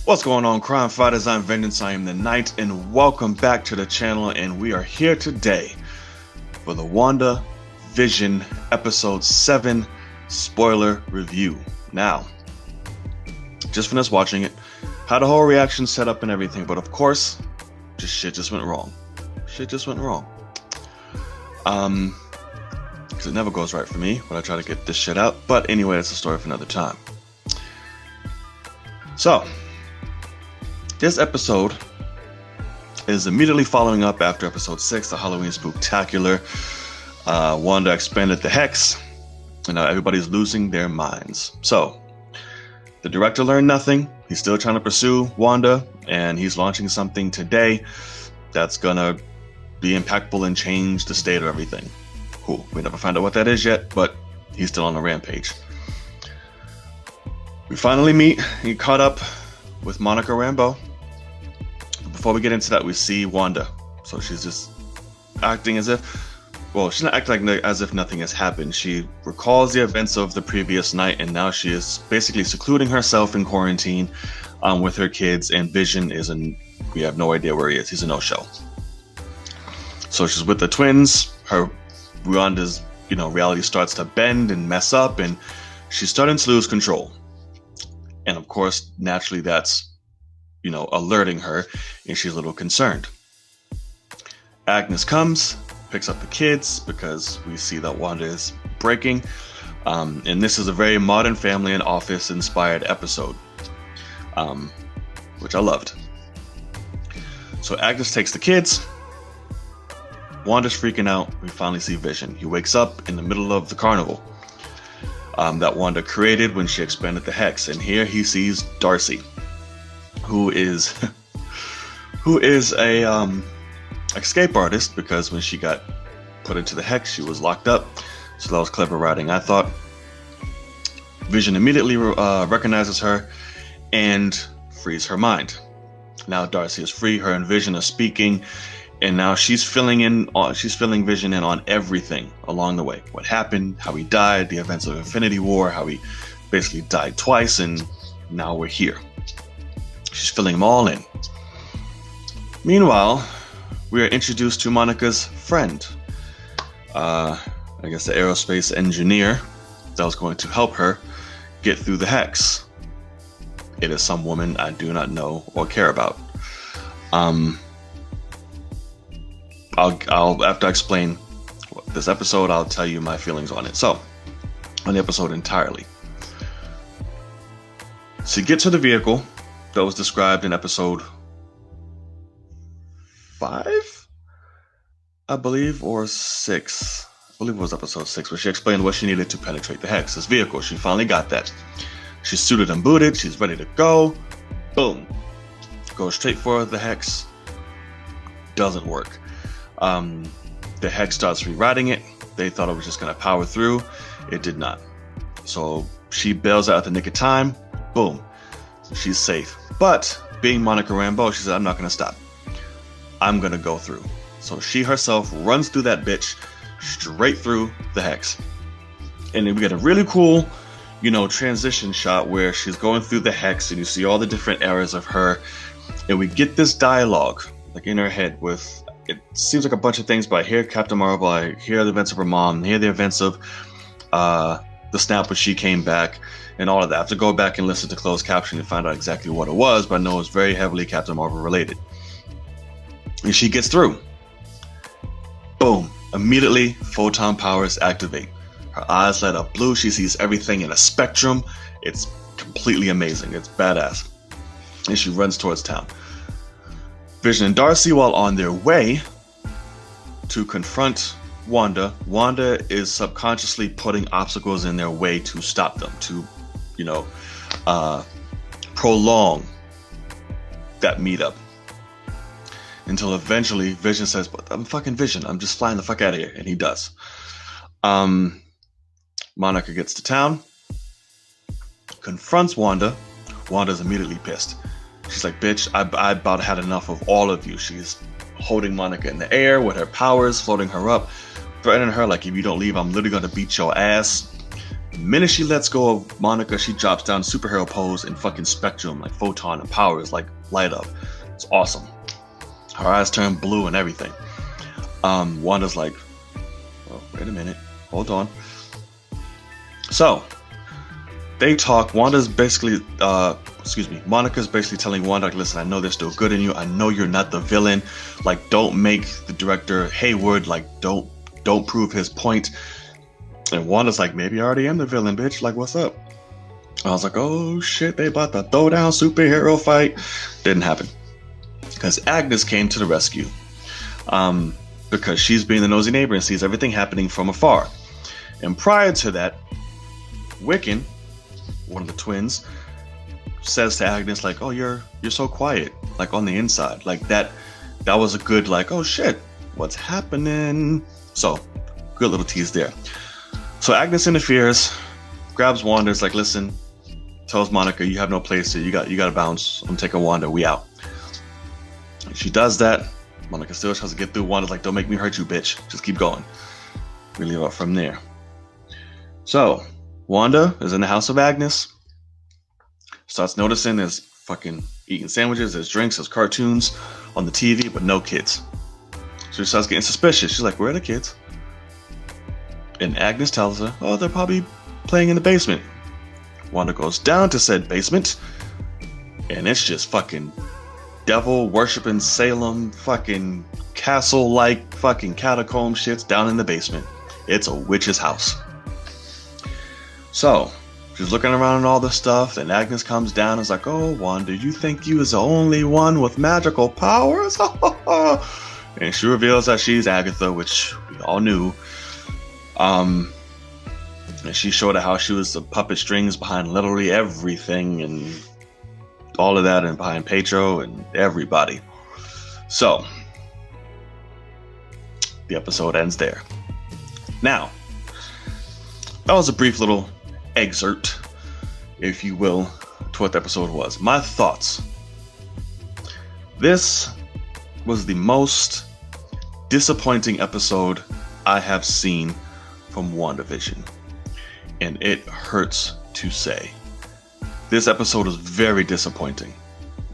What's going on, crime fighters? I'm Vengeance, I am the Knight, and welcome back to the channel. And we are here today for the WandaVision Episode 7 spoiler review. Now, just finished watching it, had a whole reaction set up and everything, but of course, shit just went wrong. Shit just went wrong. Because it never goes right for me when I try to get this shit out. But anyway, that's a story for another time. So, this episode is immediately following up after episode 6, the Halloween Spooktacular. Wanda expanded the Hex, and now everybody's losing their minds. So, the director learned nothing. He's still trying to pursue Wanda, and he's launching something today that's gonna be impactful and change the state of everything. Cool. We never found out what that is yet, but he's still on a rampage. We finally meet. He caught up with Monica Rambeau. Before we get into that, we see Wanda. So she's just acting as if, well, she's not acting like as if nothing has happened. She recalls the events of the previous night, and now she is basically secluding herself in quarantine with her kids, and Vision we have no idea where he is. He's a no-show. So she's with the twins. Wanda's, reality starts to bend and mess up, and she's starting to lose control. And of course, naturally, that's, alerting her, and she's a little concerned. Agnes comes, picks up the kids, because we see that Wanda is breaking. And this is a very Modern Family and Office inspired episode, which I loved. So Agnes takes the kids. Wanda's freaking out. We finally see Vision. He wakes up in the middle of the carnival that Wanda created when she expanded the Hex, and here he sees Darcy, who is a escape artist, because when she got put into the Hex, she was locked up. So that was clever writing, I thought. Vision immediately recognizes her and frees her mind. Now Darcy is free. Her and Vision are speaking. And now she's filling Vision in on everything along the way. What happened, how he died, the events of Infinity War, how he basically died twice, and now we're here. She's filling them all in. Meanwhile, we are introduced to Monica's friend. I guess the aerospace engineer that was going to help her get through the Hex. It is some woman I do not know or care about. I'll after I explain this episode, I'll tell you my feelings on it. So, on the episode entirely. So you get to the vehicle that was described in episode 5, I believe, or 6. I believe it was episode 6, where she explained what she needed to penetrate the Hex. This vehicle, she finally got that. She's suited and booted, she's ready to go. Boom. Goes straight for the Hex. Doesn't work. The Hex starts rewriting it. They thought it was just going to power through. It did not. So she bails out at the nick of time. Boom. She's safe. But being Monica Rambeau, she said, I'm not going to stop. I'm going to go through. So she herself runs through that bitch straight through the Hex. And then we get a really cool, transition shot where she's going through the Hex, and you see all the different eras of her. And we get this dialogue, like in her head, with, it seems like a bunch of things, but I hear Captain Marvel, I hear the events of her mom, I hear the events of the snap when she came back, and all of that. I have to go back and listen to closed caption and find out exactly what it was, but I know it's very heavily Captain Marvel related. And she gets through. Boom. Immediately, photon powers activate. Her eyes light up blue. She sees everything in a spectrum. It's completely amazing. It's badass. And she runs towards town. Vision and Darcy, while on their way to confront Wanda is subconsciously putting obstacles in their way to stop them, to, prolong that meetup. Until eventually Vision says, but I'm fucking Vision, I'm just flying the fuck out of here. And he does. Monica gets to town, confronts Wanda. Wanda's immediately pissed. She's like, bitch, I about had enough of all of you. She's holding Monica in the air with her powers, floating her up, threatening her like, if you don't leave, I'm literally going to beat your ass. The minute she lets go of Monica, she drops down superhero pose and fucking spectrum, like photon and powers, like light up. It's awesome. Her eyes turn blue and everything. Wanda's like, oh, wait a minute, hold on. So they talk. Monica's basically telling Wanda, listen, I know there's still good in you. I know you're not the villain. Like, don't make the director Hayward, like, don't prove his point. And Wanda's like, maybe I already am the villain, bitch. Like, what's up? I was like, oh shit, they about to throw down superhero fight. Didn't happen. Because Agnes came to the rescue. Because she's being the nosy neighbor and sees everything happening from afar. And prior to that, Wiccan, one of the twins, says to Agnes, like, oh, you're so quiet, like, on the inside. Like, that was a good, like, oh shit, what's happening? So, good little tease there. So Agnes interferes, grabs Wanda, is like, listen, tells Monica, you have no place here, you gotta bounce, I'm taking Wanda, we out. And she does that. Monica still tries to get through. Wanda's like, don't make me hurt you, bitch, just keep going. We leave up from there. So Wanda is in the house of Agnes, starts noticing there's fucking eating sandwiches, there's drinks, there's cartoons on the TV, but no kids. So she starts getting suspicious. She's like, where are the kids? And Agnes tells her, oh, they're probably playing in the basement. Wanda goes down to said basement, and it's just fucking devil worshipping Salem fucking castle-like fucking catacomb shits down in the basement. It's a witch's house. So she's looking around and all this stuff, and Agnes comes down and is like, oh, Wanda, you think you is the only one with magical powers? And she reveals that she's Agatha, which we all knew. And she showed her how she was the puppet strings behind literally everything and all of that, and behind Pedro and everybody. So the episode ends there. Now, that was a brief little excerpt, if you will, to what the episode was. My thoughts. This was the most disappointing episode I have seen from WandaVision, and it hurts to say. This episode is very disappointing.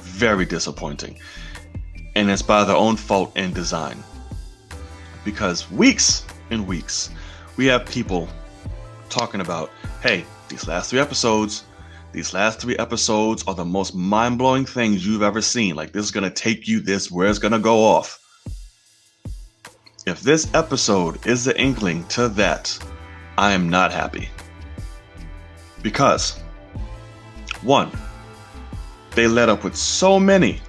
Very disappointing. And it's by their own fault and design. Because weeks and weeks, we have people talking about, hey, these last three episodes are the most mind-blowing things you've ever seen. Like, this is going to take you this, where it's going to go off. If this episode is the inkling to that, I am not happy. Because, one, they led up with so many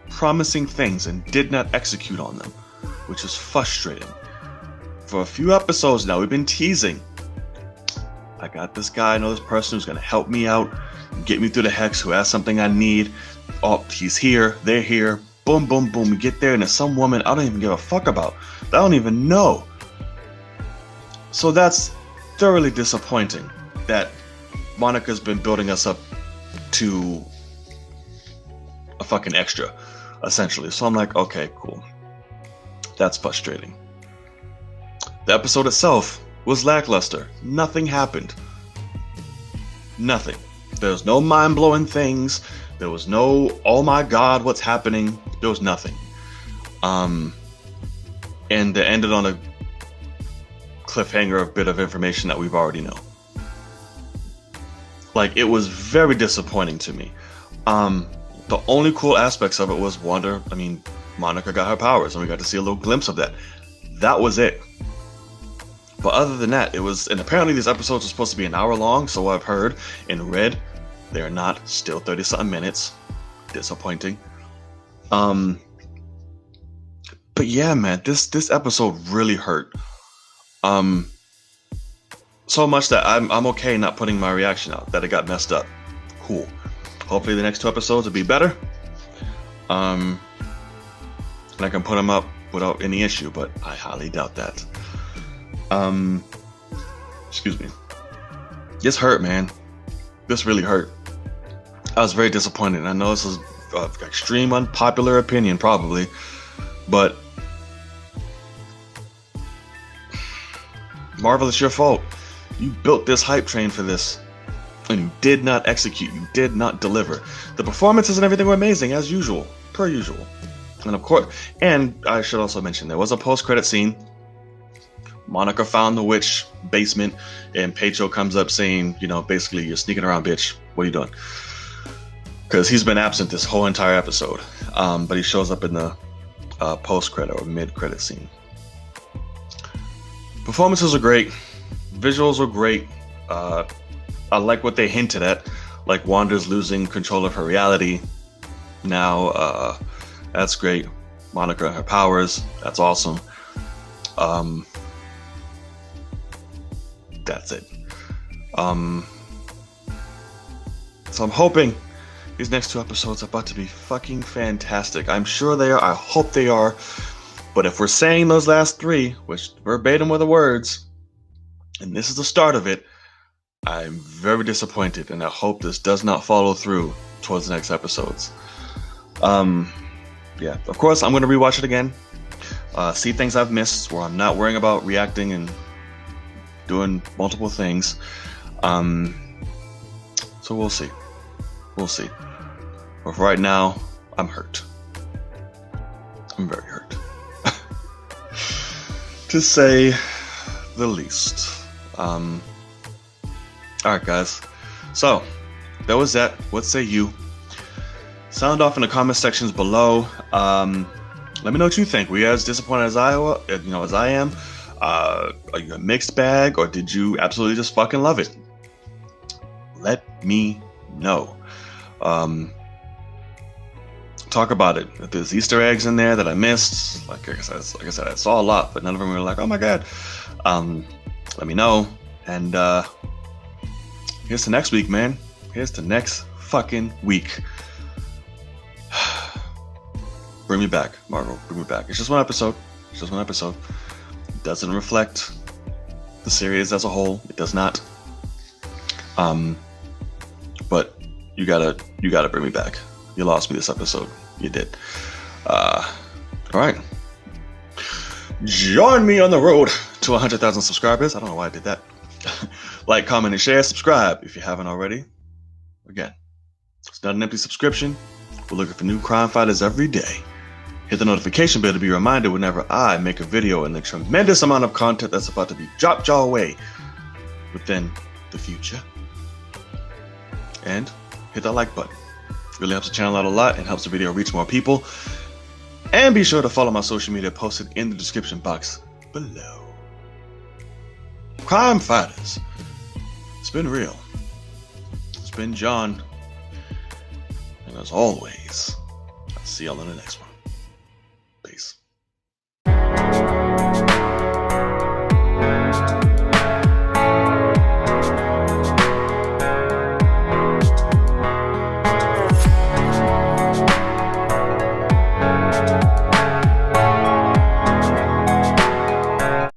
promising things and did not execute on them, which is frustrating. For a few episodes now, we've been teasing. I got this guy, I know this person who's going to help me out, get me through the hex, who has something I need. Oh, he's here, they're here. Boom, boom, boom. We get there and there's some woman I don't even give a fuck about. I don't even know. So that's thoroughly disappointing that Monica's been building us up to a fucking extra, essentially. So I'm like, okay, cool. That's frustrating. The episode itself was lackluster. Nothing happened. Nothing. There was no mind-blowing things. There was no, oh my god, what's happening? There was nothing. And it ended on a cliffhanger of bit of information that we've already know. Like, it was very disappointing to me. The only cool aspects of it was Monica got her powers, and we got to see a little glimpse of that. That was it. But other than that, it was, and apparently these episodes are supposed to be an hour long, so I've heard and read. They're not, still 30-something minutes. Disappointing. But yeah, man, this episode really hurt. So much that I'm okay not putting my reaction out, that it got messed up. Cool. Hopefully the next two episodes will be better. And I can put them up without any issue, but I highly doubt that. Excuse me. This hurt, man. This really hurt. I was very disappointed. I know this is an extreme unpopular opinion, probably, but Marvel, it's your fault. You built this hype train for this, and you did not execute. You did not deliver. The performances and everything were amazing, as usual, per usual. And of course, and I should also mention, there was a post-credit scene. Monica found the witch basement, and Pedro comes up saying, you know, basically, you're sneaking around, bitch. What are you doing? Because he's been absent this whole entire episode. But he shows up in the post-credit or mid-credit scene. Performances are great. Visuals are great. I like what they hinted at, like Wanda's losing control of her reality. Now, that's great. Monica and her powers. That's awesome. That's it. So I'm hoping these next 2 episodes are about to be fucking fantastic. I'm sure they are. I hope they are. But if we're saying those last 3, which verbatim were the words, and this is the start of it, I'm very disappointed, and I hope this does not follow through towards the next episodes. Yeah, of course, I'm going to rewatch it again. See things I've missed where I'm not worrying about reacting and doing multiple things. So we'll see. We'll see. But for right now, I'm hurt. I'm very hurt. To say the least. Alright, guys. So, that was that. What say you? Sound off in the comment sections below. Let me know what you think. Were you as disappointed as I am? Are you a mixed bag, or did you absolutely just fucking love it? Let me know. Talk about it. If there's Easter eggs in there that I missed, like I said, I saw a lot, but none of them were like, oh my god. Let me know. And here's to next week, man. Here's to next fucking week. Bring me back, Marvel. Bring me back. It's just one episode. It's just one episode. It doesn't reflect the series as a whole. It does not. But you gotta bring me back. You lost me this episode. You did. All right. Join me on the road to 100,000 subscribers. I don't know why I did that. Like, comment, and share. Subscribe if you haven't already. Again, it's not an empty subscription. We're looking for new crime fighters every day. Hit the notification bell to be reminded whenever I make a video and the tremendous amount of content that's about to be dropped your way within the future. And hit that like button. Really helps the channel out a lot and helps the video reach more people. And be sure to follow my social media posted in the description box below. Crime Fighters. It's been real. It's been John. And as always, I'll see y'all in the next one.